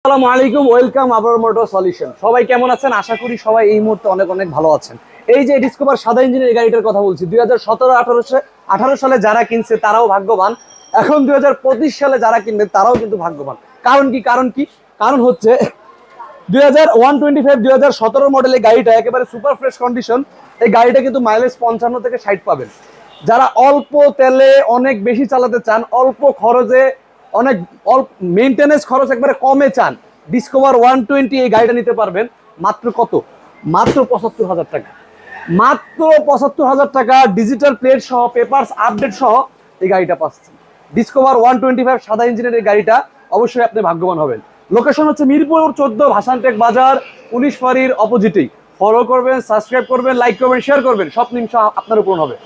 আসসালামু আলাইকুম, ওয়েলকাম আবার মোটর সলিউশন। সবাই কেমন আছেন? আশা করি সবাই এই মুহূর্তে অনেক অনেক ভালো আছেন। এই যে ডিসকভার সাদা ইঞ্জিনের গাড়িটার কথা বলছি, 2017-18 সালে যারা কিনছে তারাও ভাগ্যবান, এখন 2025 সালে যারা কিনবে তারাও কিন্তু ভাগ্যবান। কারণ হচ্ছে 2017 মডেলের গাড়িটা একেবারে সুপার ফ্রেশ কন্ডিশন। এই গাড়িটা কিন্তু মাইলেজ 55 থেকে 60 পাবেন। যারা অল্প তেলে অনেক বেশি চালাতে চান, অল্প খরচে অনেক মেইনটেনেন্স খরচ একবারে কমে চান, ডিসকভার 120 এই গাড়িটা নিতে পারবেন। মাত্র কত? মাত্র 75,000 টাকা। মাত্র 75,000 টাকা ডিজিটাল প্লেট সহ, পেপারস আপডেট সহ এই গাড়িটা পাচ্ছেন। ডিসকভার 125 সাদা ইঞ্জিনের এই গাড়িটা, অবশ্যই আপনি ভাগ্যবান হবেন। লোকেশন হচ্ছে মিরপুর 14, ভাসানটেক বাজার, 19 ফাঁড়ির অপোজিটেই। ফলো করবেন, সাবস্ক্রাইব করবেন, লাইক করবেন, শেয়ার করবেন, সব নিমিষ আপনার উপর হবে।